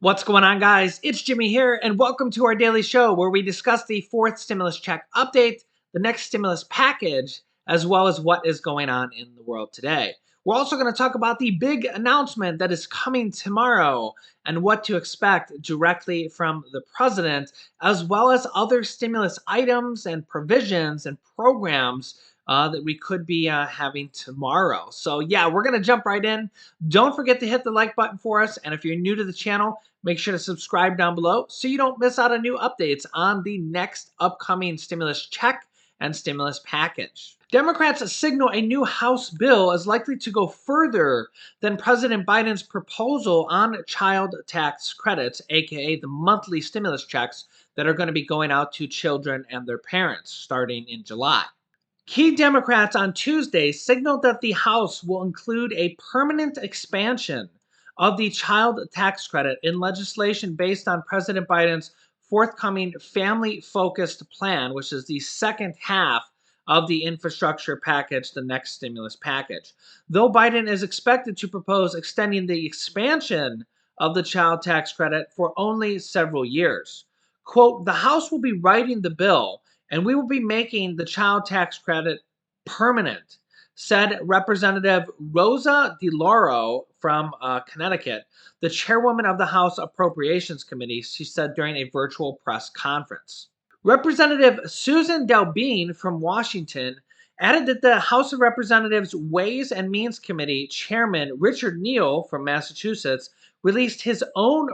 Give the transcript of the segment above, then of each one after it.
What's going on, guys? It's Jimmy here, and welcome to our daily show where we discuss the fourth stimulus check update, the next stimulus package, as well as what is going on in the world today. We're also going to talk about the big announcement that is coming tomorrow and what to expect directly from the president, as well as other stimulus items and provisions and programs that we could be having tomorrow. So, yeah, we're going to jump right in. Don't forget to hit the like button for us. And if you're new to the channel, make sure to subscribe down below so you don't miss out on new updates on the next upcoming stimulus check and stimulus package. Democrats signal a new House bill is likely to go further than President Biden's proposal on child tax credits, aka the monthly stimulus checks that are going to be going out to children and their parents starting in July. Key Democrats on Tuesday signaled that the House will include a permanent expansion of the child tax credit in legislation based on President Biden's forthcoming family focused plan, which is the second half of the infrastructure package, the next stimulus package. Though Biden is expected to propose extending the expansion of the child tax credit for only several years. Quote, the House will be writing the bill and we will be making the child tax credit permanent, said Representative Rosa DeLauro from Connecticut, the chairwoman of the House Appropriations Committee, she said during a virtual press conference. Representative Susan Dalbean from Washington added that the House of Representatives Ways and Means Committee chairman Richard Neal from Massachusetts released his own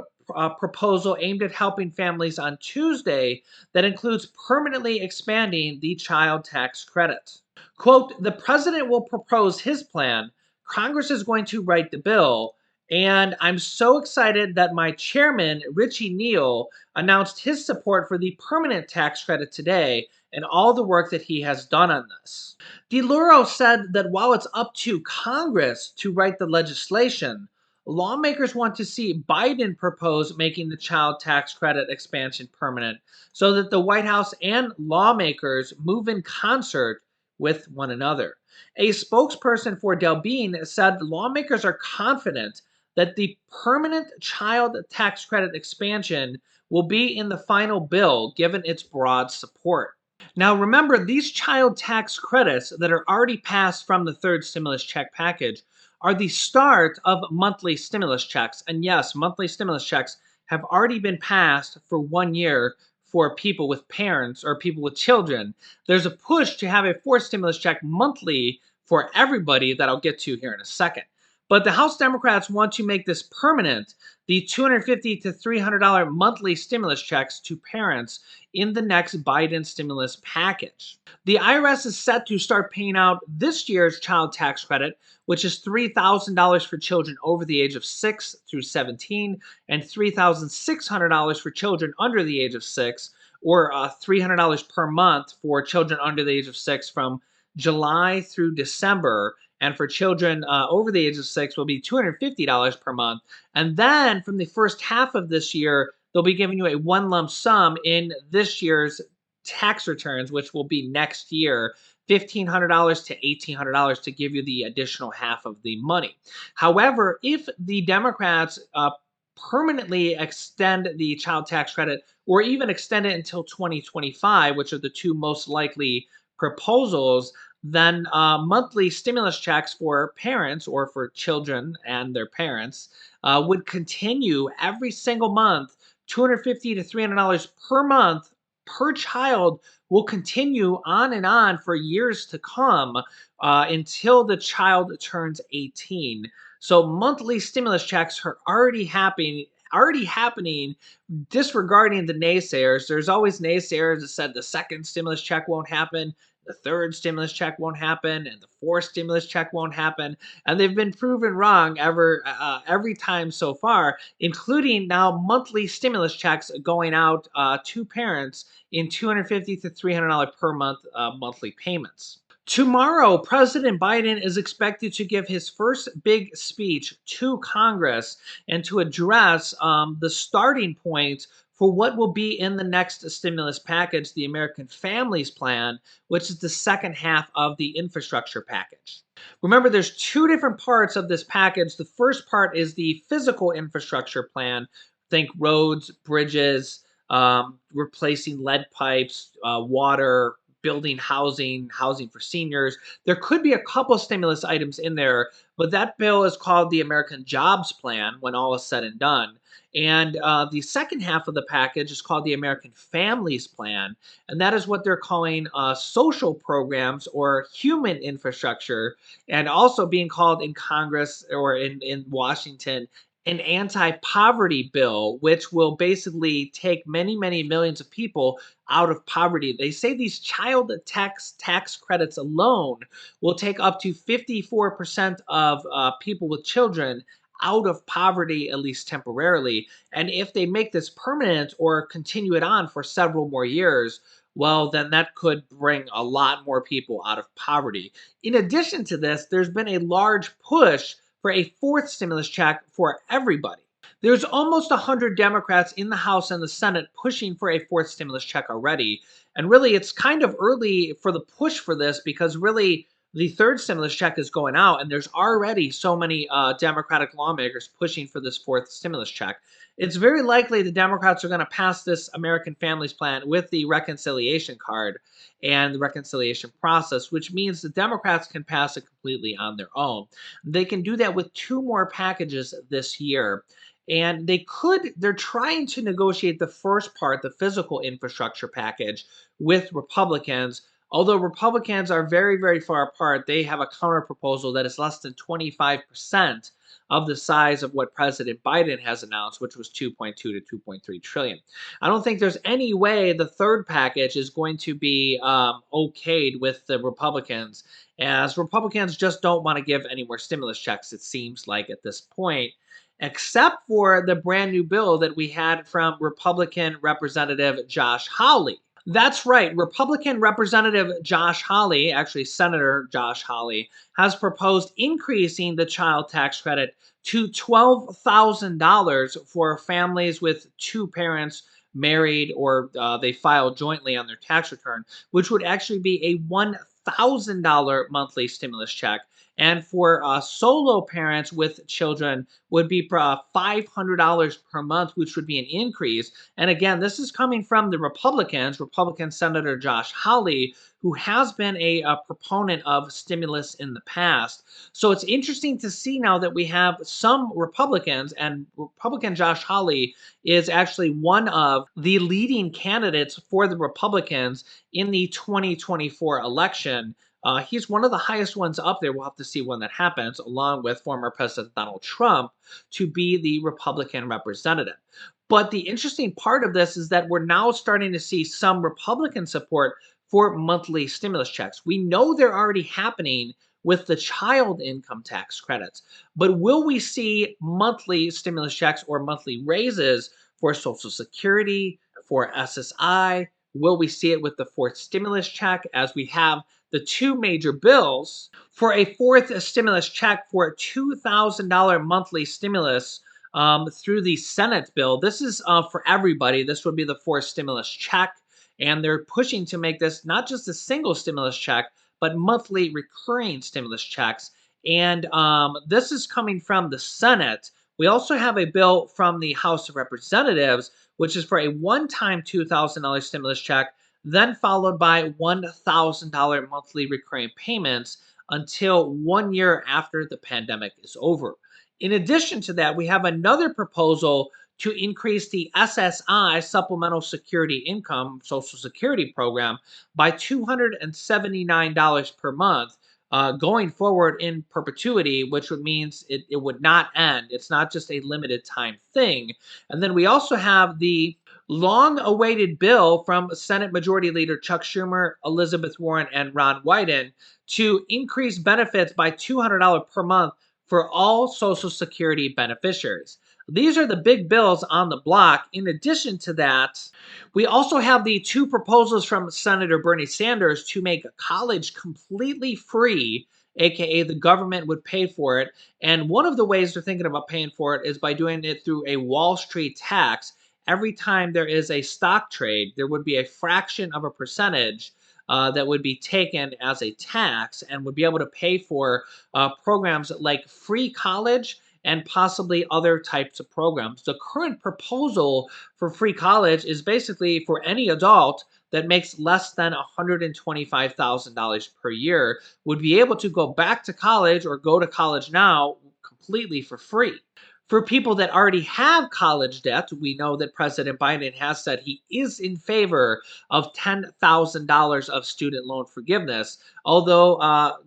proposal aimed at helping families on Tuesday that includes permanently expanding the child tax credit. Quote, the president will propose his plan. Congress is going to write the bill. And I'm so excited that my chairman, Richie Neal, announced his support for the permanent tax credit today and all the work that he has done on this. DeLauro said that while it's up to Congress to write the legislation, lawmakers want to see Biden propose making the child tax credit expansion permanent so that the White House and lawmakers move in concert with one another. A spokesperson for Dalbean said lawmakers are confident that the permanent child tax credit expansion will be in the final bill given its broad support. Now, remember, these child tax credits that are already passed from the third stimulus check package are the start of monthly stimulus checks. And yes, monthly stimulus checks have already been passed for 1 year for people with parents or people with children. There's a push to have a fourth stimulus check monthly for everybody that I'll get to here in a second. But the House Democrats want to make this permanent, the $250 to $300 monthly stimulus checks to parents in the next Biden stimulus package. The IRS is set to start paying out this year's child tax credit, which is $3,000 for children over the age of 6 through 17 and $3,600 for children under the age of 6, or $300 per month for children under the age of 6 from July through December. And for children over the age of 6 will be $250 per month. And then from the first half of this year, they'll be giving you a one lump sum in this year's tax returns, which will be next year, $1,500 to $1,800 to give you the additional half of the money. However, if the Democrats permanently extend the child tax credit or even extend it until 2025, which are the two most likely proposals, then monthly stimulus checks for parents or for children and their parents would continue every single month. $250 to $300 per month per child will continue on and on for years to come until the child turns 18. So monthly stimulus checks are already happening, disregarding the naysayers. There's always naysayers that said the second stimulus check won't happen, the third stimulus check won't happen, and the fourth stimulus check won't happen. And they've been proven wrong every time so far, including now monthly stimulus checks going out to parents in $250 to $300 per month monthly payments. Tomorrow, President Biden is expected to give his first big speech to Congress and to address the starting point for what will be in the next stimulus package, the American Families Plan, which is the second half of the infrastructure package. Remember, there's two different parts of this package. The first part is the physical infrastructure plan, Think roads, bridges, replacing lead pipes, water, building housing, housing for seniors. There could be a couple stimulus items in there, but that bill is called the American Jobs Plan when all is said and done. And the second half of the package is called the American Families Plan. And that is what they're calling social programs or human infrastructure, and also being called in Congress or in Washington an anti-poverty bill, which will basically take many, many millions of people out of poverty. They say these child tax credits alone will take up to 54% of people with children out of poverty, at least temporarily. And if they make this permanent or continue it on for several more years, well, then that could bring a lot more people out of poverty. In addition to this, there's been a large push for a fourth stimulus check for everybody. There's almost 100 Democrats in the House and the Senate pushing for a fourth stimulus check already. And really, it's kind of early for the push for this because really the third stimulus check is going out, and there's already so many Democratic lawmakers pushing for this fourth stimulus check. It's very likely the Democrats are going to pass this American Families Plan with the reconciliation card and the reconciliation process, which means the Democrats can pass it completely on their own. They can do that with two more packages this year. And they're trying to negotiate the first part, the physical infrastructure package, with Republicans. Although Republicans are very, very far apart, they have a counter proposal that is less than 25% of the size of what President Biden has announced, which was 2.2 to 2.3 trillion. I don't think there's any way the third package is going to be okayed with the Republicans, as Republicans just don't want to give any more stimulus checks, it seems like at this point, except for the brand new bill that we had from Republican Representative Josh Hawley. That's right. Republican Representative Josh Hawley, actually Senator Josh Hawley, has proposed increasing the child tax credit to $12,000 for families with two parents married or they file jointly on their tax return, which would actually be a $1,000 monthly stimulus check. And for solo parents with children would be $500 per month, which would be an increase. And again, this is coming from the Republican Senator Josh Hawley, who has been a proponent of stimulus in the past. So it's interesting to see now that we have some Republicans, and Republican Josh Hawley is actually one of the leading candidates for the Republicans in the 2024 election. He's one of the highest ones up there. We'll have to see when that happens, along with former President Donald Trump, to be the Republican representative. But the interesting part of this is that we're now starting to see some Republican support for monthly stimulus checks. We know they're already happening with the child income tax credits, but will we see monthly stimulus checks or monthly raises for Social Security, for SSI? Will we see it with the fourth stimulus check, as we have the two major bills for a fourth stimulus check for a $2,000 monthly stimulus through the Senate bill? This is for everybody. This would be the fourth stimulus check. And they're pushing to make this not just a single stimulus check, but monthly recurring stimulus checks. And this is coming from the Senate. We also have a bill from the House of Representatives, which is for a one-time $2,000 stimulus check, then followed by $1,000 monthly recurring payments until 1 year after the pandemic is over. In addition to that, we have another proposal to increase the SSI, Supplemental Security Income, Social Security program, by $279 per month, going forward in perpetuity, which would means it would not end. It's not just a limited time thing. And then we also have the long-awaited bill from Senate Majority Leader Chuck Schumer, Elizabeth Warren, and Ron Wyden to increase benefits by $200 per month for all Social Security beneficiaries. These are the big bills on the block. In addition to that, we also have the two proposals from Senator Bernie Sanders to make college completely free, aka the government would pay for it. And one of the ways they're thinking about paying for it is by doing it through a Wall Street tax. Every time there is a stock trade, there would be a fraction of a percentage that would be taken as a tax and would be able to pay for programs like free college and possibly other types of programs. The current proposal for free college is basically for any adult that makes less than $125,000 per year would be able to go back to college or go to college now completely for free. For people that already have college debt, we know that President Biden has said he is in favor of $10,000 of student loan forgiveness. Although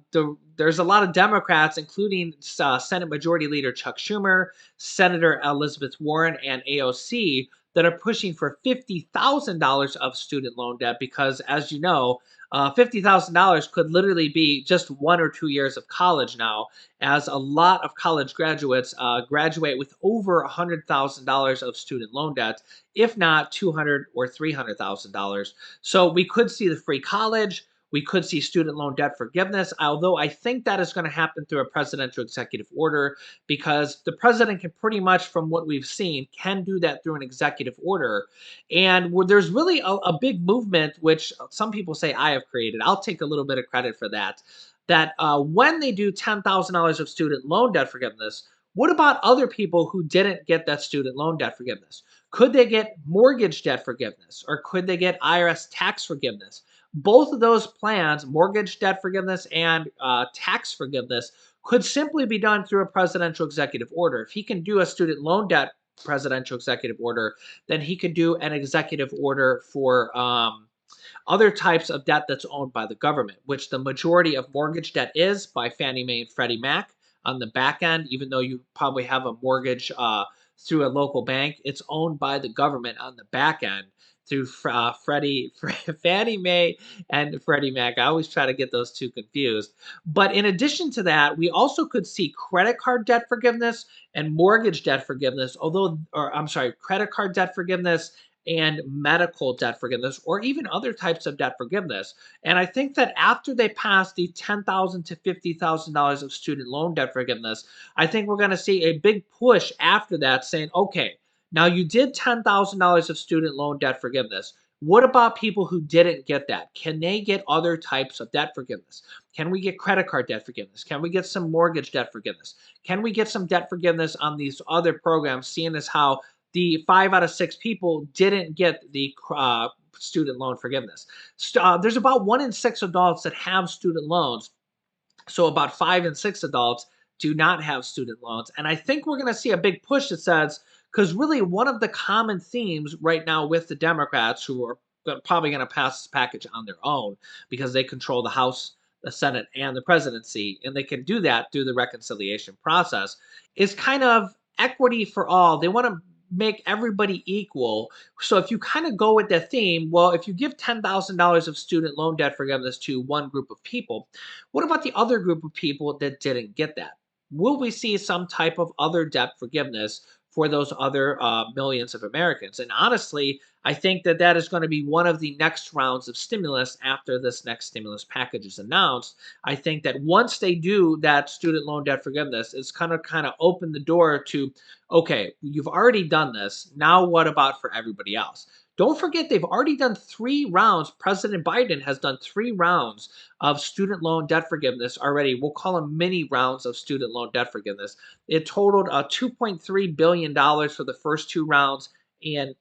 there's a lot of Democrats, including Senate Majority Leader Chuck Schumer, Senator Elizabeth Warren, and AOC, that are pushing for $50,000 of student loan debt because, as you know, $50,000 could literally be just 1 or 2 years of college now, as a lot of college graduates graduate with over $100,000 of student loan debt, if not $200,000 or $300,000. So we could see the free college. We could see student loan debt forgiveness, although I think that is going to happen through a presidential executive order because the president can pretty much, from what we've seen, can do that through an executive order. And where there's really a big movement, which some people say I have created. I'll take a little bit of credit for that. That when they do $10,000 of student loan debt forgiveness, what about other people who didn't get that student loan debt forgiveness? Could they get mortgage debt forgiveness or could they get IRS tax forgiveness? Both of those plans, mortgage debt forgiveness and tax forgiveness, could simply be done through a presidential executive order. If he can do a student loan debt presidential executive order, then he could do an executive order for other types of debt that's owned by the government, which the majority of mortgage debt is by Fannie Mae and Freddie Mac on the back end. Even though you probably have a mortgage through a local bank, it's owned by the government on the back end through Fannie Mae and Freddie Mac. I always try to get those two confused. But in addition to that, we also could see credit card debt forgiveness and mortgage debt forgiveness, or I'm sorry, credit card debt forgiveness and medical debt forgiveness, or even other types of debt forgiveness. And I think that after they pass the $10,000 to $50,000 of student loan debt forgiveness, I think we're going to see a big push after that saying, okay, now you did $10,000 of student loan debt forgiveness. What about people who didn't get that? Can they get other types of debt forgiveness? Can we get credit card debt forgiveness? Can we get some mortgage debt forgiveness? Can we get some debt forgiveness on these other programs, seeing as how the 5 out of 6 people didn't get the student loan forgiveness? There's about 1 in 6 adults that have student loans. So about 5 and 6 adults do not have student loans. And I think we're going to see a big push that says, because really one of the common themes right now with the Democrats, who are probably going to pass this package on their own because they control the House, the Senate, and the presidency, and they can do that through the reconciliation process, is kind of equity for all. They want to make everybody equal. So if you kind of go with that theme, well, if you give $10,000 of student loan debt forgiveness to one group of people, what about the other group of people that didn't get that? Will we see some type of other debt forgiveness for those other millions of Americans? And honestly, I think that that is going to be one of the next rounds of stimulus after this next stimulus package is announced. I think that once they do that student loan debt forgiveness, it's kind of open the door to, okay, you've already done this. Now what about for everybody else? Don't forget, they've already done 3 rounds. President Biden has done 3 rounds of student loan debt forgiveness already. We'll call them mini rounds of student loan debt forgiveness. It totaled $2.3 billion for the first 2 rounds. And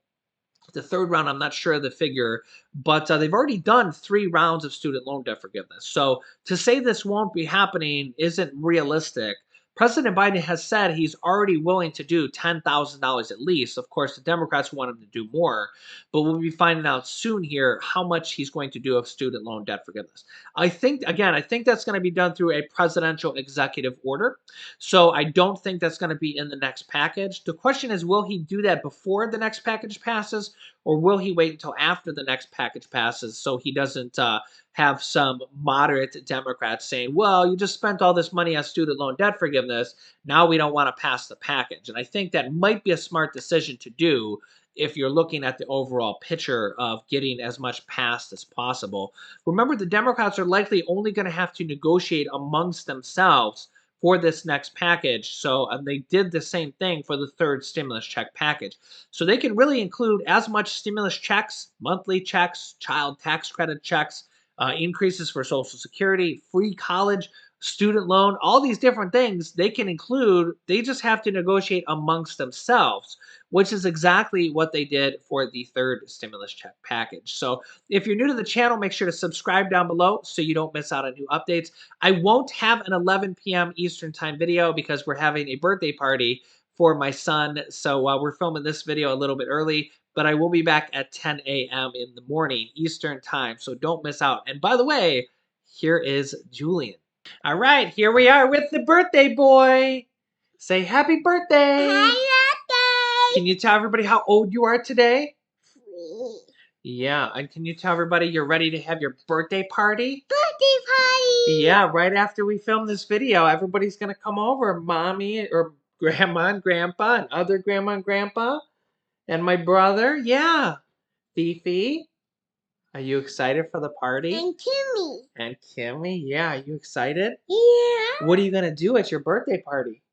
the third round, I'm not sure of the figure, but they've already done 3 rounds of student loan debt forgiveness. So to say this won't be happening isn't realistic. President Biden has said he's already willing to do $10,000 at least. Of course, the Democrats want him to do more, but we'll be finding out soon here how much he's going to do of student loan debt forgiveness. I think that's going to be done through a presidential executive order. So I don't think that's going to be in the next package. The question is, will he do that before the next package passes, or will he wait until after the next package passes so he doesn't have some moderate Democrats saying, well, you just spent all this money on student loan debt forgiveness. Now we don't want to pass the package. And I think that might be a smart decision to do if you're looking at the overall picture of getting as much passed as possible. Remember, the Democrats are likely only going to have to negotiate amongst themselves for this next package. So they did the same thing for the third stimulus check package. So they can really include as much stimulus checks, monthly checks, child tax credit checks, increases for Social Security, free college, student loan, all these different things they can include. They just have to negotiate amongst themselves, which is exactly what they did for the third stimulus check package. So if you're new to the channel, make sure to subscribe down below so you don't miss out on new updates. I won't have an 11 p.m. Eastern time video because we're having a birthday party for my son. So we're filming this video a little bit early, but I will be back at 10 a.m. in the morning Eastern time. So don't miss out. And by the way, here is Julian. All right, here we are with the birthday boy. Say happy birthday. Happy birthday. Can you tell everybody how old you are today? 3. Yeah, and can you tell everybody you're ready to have your birthday party? Birthday party. Yeah, right after we film this video, everybody's going to come over. Mommy or grandma and grandpa and other grandma and grandpa and my brother. Yeah. Fifi, are you excited for the party? And Timmy. And Kimmy, yeah, are you excited? Yeah. What are you going to do at your birthday party?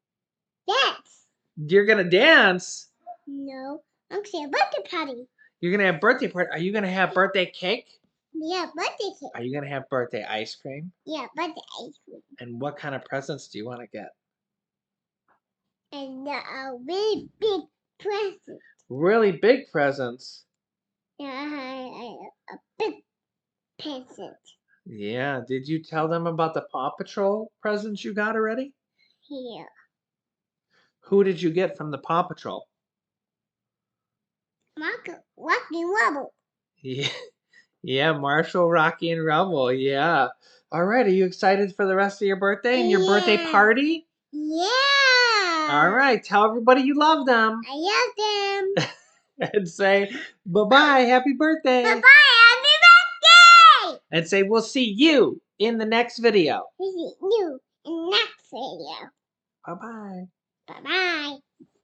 Dance. You're going to dance? No, I'm saying birthday party. You're going to have birthday party. Are you going to have birthday cake? Yeah, birthday cake. Are you going to have birthday ice cream? Yeah, birthday ice cream. And what kind of presents do you want to get? And a really big present. Really big presents. Yeah, a big present. Yeah, did you tell them about the Paw Patrol presents you got already? Yeah. Who did you get from the Paw Patrol? Marco, Rocky Rubble. Yeah, yeah, Marshall, Rocky, and Rebel. Yeah. All right, are you excited for the rest of your birthday and your birthday party? Yeah. All right, tell everybody you love them. I love them. And say bye-bye, happy birthday. Bye-bye, happy birthday. And say we'll see you in the next video. See you in the next video. Bye-bye. Bye-bye.